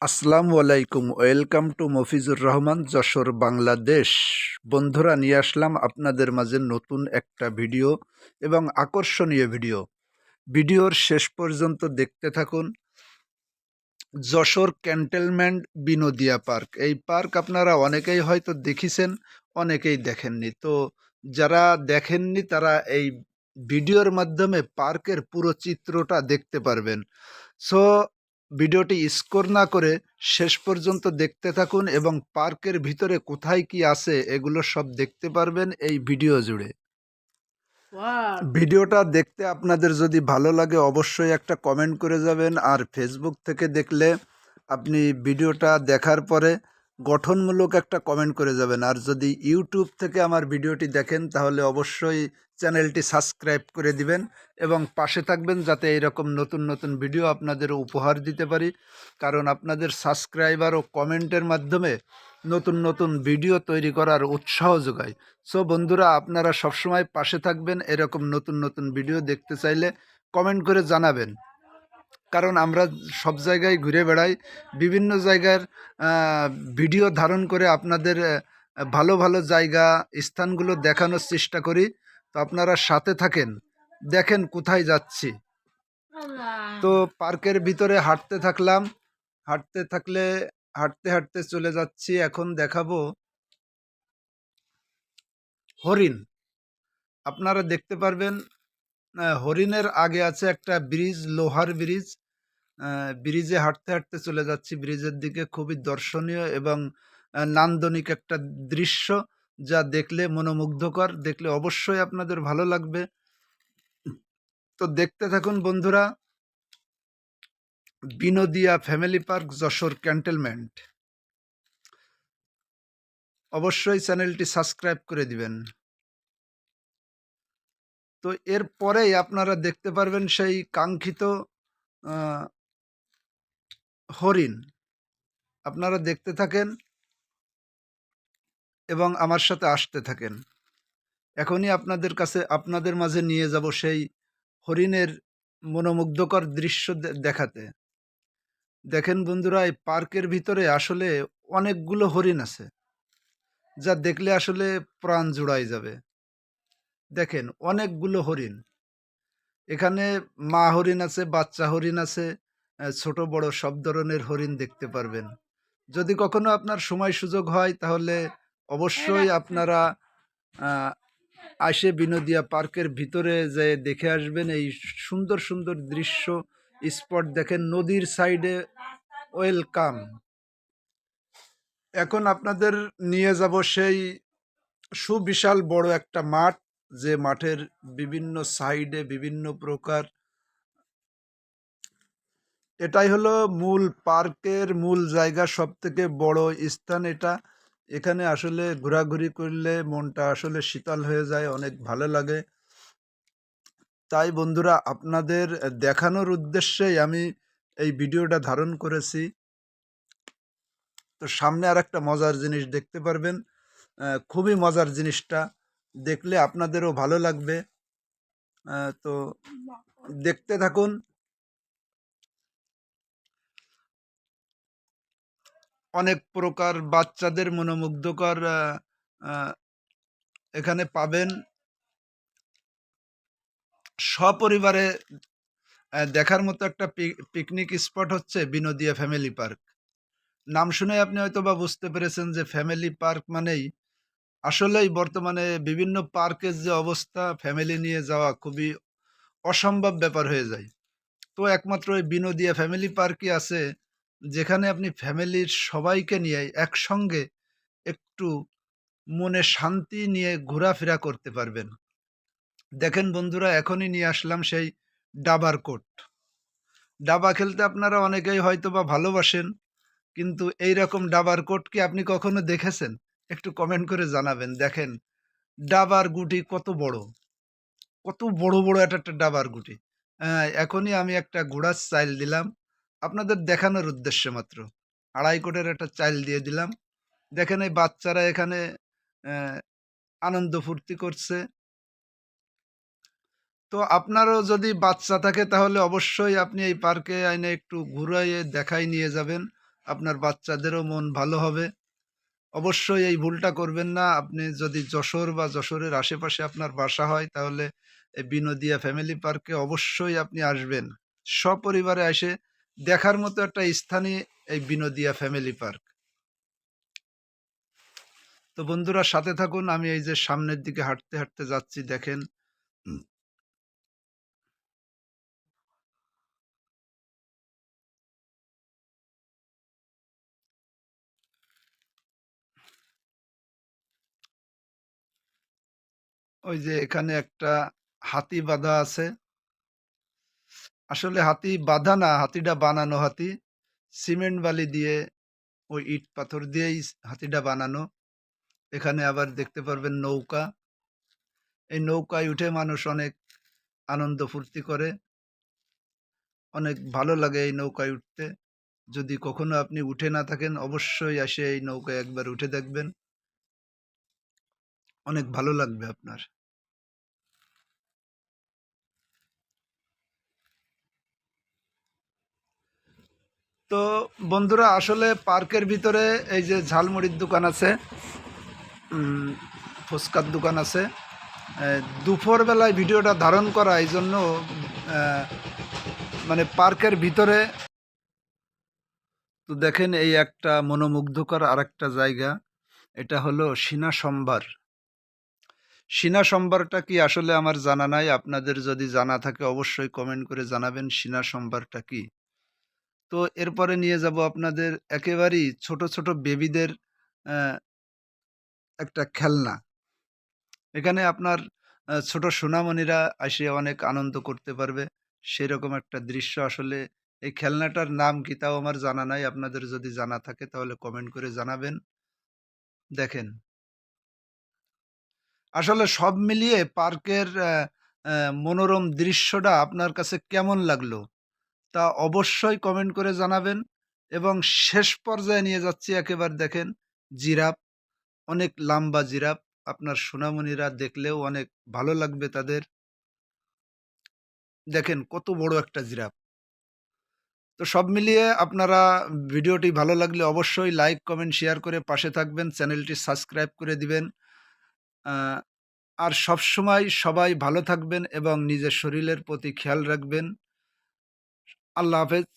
আসসালামু আলাইকুম। Welcome to Mofizur Rahman, Jessore, Bangladesh. বন্ধুরা, নিয়ে আসলাম আপনাদের মাঝে নতুন একটা ভিডিও এবং আকর্ষণীয় ভিডিও। ভিডিওর শেষ পর্যন্ত দেখতে থাকুন। যশোর ক্যান্টনমেন্ট বিনোদিয়া পার্ক, এই পার্ক আপনারা অনেকেই হয়তো দেখেছেন, অনেকেই দেখেননি। তো যারা দেখেননি তারা এই ভিডিওর মাধ্যমে পার্কের পুরো চিত্রটা দেখতে পারবেন। সো ভিডিওটি স্কিপ না করে শেষ পর্যন্ত দেখতে থাকুন এবং পার্কের ভিতরে কোথায় কি আছে এগুলো সব দেখতে পারবেন এই ভিডিও জুড়ে। ভিডিওটা দেখতে আপনাদের যদি ভালো লাগে অবশ্যই একটা কমেন্ট করে যাবেন, আর ফেসবুক থেকে দেখলে আপনি ভিডিওটা দেখার পরে গঠনমূলক একটা কমেন্ট করে যাবেন, আর যদি ইউটিউব থেকে আমার ভিডিওটি দেখেন তাহলে অবশ্যই চ্যানেলটি সাবস্ক্রাইব করে দিবেন এবং পাশে থাকবেন যাতে এইরকম নতুন নতুন ভিডিও আপনাদের উপহার দিতে পারি, কারণ আপনাদের সাবস্ক্রাইবার ও কমেন্টের মাধ্যমে নতুন নতুন ভিডিও তৈরি করার উৎসাহ যোগায়। সো বন্ধুরা, আপনারা সবসময় পাশে থাকবেন, এরকম নতুন নতুন ভিডিও দেখতে চাইলে কমেন্ট করে জানাবেন, কারণ আমরা সব জায়গায় ঘুরে বেড়াই, বিভিন্ন জায়গার ভিডিও ধারণ করে আপনাদের ভালো ভালো জায়গা, স্থানগুলো দেখানোর চেষ্টা করি। তো আপনারা সাথে থাকেন, দেখেন কোথায় যাচ্ছি। তো পার্কের ভিতরে হাঁটতে থাকলাম, হাঁটতে থাকলে হাঁটতে হাঁটতে চলে যাচ্ছি। এখন দেখাবো হরিণ। আপনারা দেখতে পারবেন হরিণের আগে আছে একটা ব্রিজ, লোহার ব্রিজ। ব্রিজে হাঁটতে হাঁটতে চলে যাচ্ছি ব্রিজের দিকে। খুবই দর্শনীয় এবং নান্দনিক একটা দৃশ্য, যা দেখলে মনোমুগ্ধকর, দেখলে অবশ্যই আপনাদের ভালো লাগবে। তো দেখতে থাকুন বন্ধুরা। বিনোদিয়া ফ্যামিলি পার্ক, যশোর ক্যান্টনমেন্ট। অবশ্যই চ্যানেলটি সাবস্ক্রাইব করে দিবেন। তো এরপরেই আপনারা দেখতে পারবেন সেই কাঙ্ক্ষিত আহ, হরিণ। আপনারা দেখতে থাকেন এবং আমার সাথে আসতে থাকেন। এখনই আপনাদের মাঝে নিয়ে যাব সেই হরিণের মনোমুগ্ধকর দৃশ্য দেখাতে। দেখেন বন্ধুরা, এই পার্কের ভিতরে আসলে অনেকগুলো হরিণ আছে, যা দেখলে আসলে প্রাণ জুড়াই যাবে। দেখেন অনেকগুলো হরিণ এখানে, মা হরিণ আছে, বাচ্চা হরিণ আছে, ছোট বড় সব ধরনের হরিণ দেখতে পারবেন। যদি কখনো আপনার সময় সুযোগ হয় তাহলে অবশ্যই আপনারা আসে বিনোদিয়া পার্কের ভিতরে যে দেখে আসবেন এই সুন্দর সুন্দর দৃশ্য, স্পট দেখেন নদীর সাইডে। ওয়েলকাম। এখন আপনাদের নিয়ে যাব সেই সুবিশাল বড় একটা মাঠ, যে মাঠের বিভিন্ন সাইডে বিভিন্ন প্রকার, এটাই হলো মূল পার্কের মূল জায়গা, সব থেকে বড় স্থান এটা। এখানে আসলে ঘোরাঘুরি করলে মনটা আসলে শীতল হয়ে যায়, অনেক ভালো লাগে। তাই বন্ধুরা, আপনাদের দেখানোর উদ্দেশ্যেই আমি এই ভিডিওটা ধারণ করেছি। তো সামনে আর একটা মজার জিনিস দেখতে পারবেন, খুবই মজার জিনিসটা দেখলে আপনাদেরও ভালো লাগবে। তো দেখতে থাকুন। অনেক প্রকার বাচ্চাদের মনোমুগ্ধকর আহ, এখানে পাবেন। সপরিবারে দেখার মতো একটা পিকনিক স্পট হচ্ছে বিনোদিয়া ফ্যামিলি পার্ক। নাম শুনে আপনি হয়তো বা বুঝতে পেরেছেন যে ফ্যামিলি পার্ক মানেই, আসলেই বর্তমানে বিভিন্ন পার্কের যে অবস্থা, ফ্যামিলি নিয়ে যাওয়া খুবই অসম্ভব ব্যাপার হয়ে যায়। তো একমাত্র এই বিনোদিয়া ফ্যামিলি পার্কই আছে যেখানে আপনি ফ্যামিলির সবাইকে নিয়ে একসঙ্গে একটু মনে শান্তি নিয়ে ঘোরাফেরা করতে পারবেন। দেখেন বন্ধুরা, এখনই নিয়ে আসলাম সেই ডাবার কোট। দাবা খেলতে আপনারা অনেকেই হয়তো বা ভালোবাসেন, কিন্তু এই রকম ডাবার কোট কি আপনি কখনো দেখেছেন? একটু কমেন্ট করে জানাবেন। দেখেন ডাবার গুটি কত বড়, কত বড় বড় একটা একটা ডাবার গুটি। এখনই আমি একটা ঘোড়ার চাইল দিলাম আপনাদের দেখানোর উদ্দেশ্যে, মাত্র 2.5 কোটের একটা চাইল দিয়ে দিলাম। দেখেন এই বাচ্চারা এখানে আহ, আনন্দ ফুর্তি করছে। তো আপনারও যদি বাচ্চা থাকে তাহলে অবশ্যই আপনি এই পার্কে আইনে একটু ঘুরাইয়ে দেখাই নিয়ে যাবেন। আপনার বাচ্চাদেরও মন ভালো হবে। অবশ্যই এই ভুলটা করবেন না। আপনি যদি যশোর বা যশোরের আশেপাশে আপনার বাসা হয়, তাহলে এই বিনোদিয়া ফ্যামিলি পার্কে অবশ্যই আপনি আসবেন। সপরিবারে এসে দেখার মতো একটা স্থানই এই বিনোদিয়া ফ্যামিলি পার্ক। তো বন্ধুরা, সাথে থাকুন। আমি এই যে সামনের দিকে হাঁটতে হাঁটতে যাচ্ছি, দেখেন। উম, ওই যে এখানে একটা হাতি বাঁধা আছে। আসলে হাতি বাঁধা না, হাতিটা বানানো হাতি। সিমেন্ট বালি দিয়ে, ওই ইট পাথর দিয়েই হাতিটা বানানো। এখানে আবার দেখতে পারবেন নৌকা। এই নৌকায় উঠে মানুষ অনেক আনন্দ ফুর্তি করে। অনেক ভালো লাগে এই নৌকায় উঠতে। যদি কখনো আপনি উঠে না থাকেন, অবশ্যই এসে এই নৌকায় একবার উঠে দেখবেন। অনেক ভালো লাগবে আপনার। তো বন্ধুরা, আসলে পার্কের ভিতরে এই যে ঝালমুড়ির দোকান আছে, উম, ফুচকার দোকান আছে। দুপুরবেলায় ভিডিওটা ধারণ করা এই জন্য, আহ, মানে পার্কের ভিতরে। তো দেখেন, এই একটা মনোমুগ্ধকর আরেকটা জায়গা। এটা হলো সিনা সম্বার। সিনা সম্বারটা কি আসলে আমার জানা নাই। আপনাদের যদি জানা থাকে অবশ্যই কমেন্ট করে জানাবেন সিনা সম্বারটা কি। তো এরপরে নিয়ে যাব আপনাদের একেবারেই ছোট ছোট বেবিদের আহ, একটা খেলনা। এখানে আপনার ছোট সোনামণিরা এসে অনেক আনন্দ করতে পারবে। সেরকম একটা দৃশ্য আসলে। এই খেলনাটার নাম কি তাও আমার জানা নাই। আপনাদের যদি জানা থাকে তাহলে কমেন্ট করে জানাবেন। দেখেন, আসলে সব মিলিয়ে পার্কের মনোরম দৃশ্যটা আপনার কাছে কেমন লাগলো তা অবশ্যই কমেন্ট করে জানাবেন। এবং শেষ পর্যায়ে নিয়ে যাচ্ছি, একেবারে দেখেন, জিরাফ। অনেক লম্বা জিরাফ। আপনার সোনামণিরা দেখলেও অনেক ভালো লাগবে তাদের। দেখেন কত বড় একটা জিরাফ। তো সব মিলিয়ে আপনারা, ভিডিওটি ভালো লাগলে অবশ্যই লাইক কমেন্ট শেয়ার করে পাশে থাকবেন, চ্যানেলটি সাবস্ক্রাইব করে দিবেন। আহ, আর সবসময় সবাই ভালো থাকবেন এবং নিজের শরীরের প্রতি খেয়াল রাখবেন। আল্লাহ হাফেজ।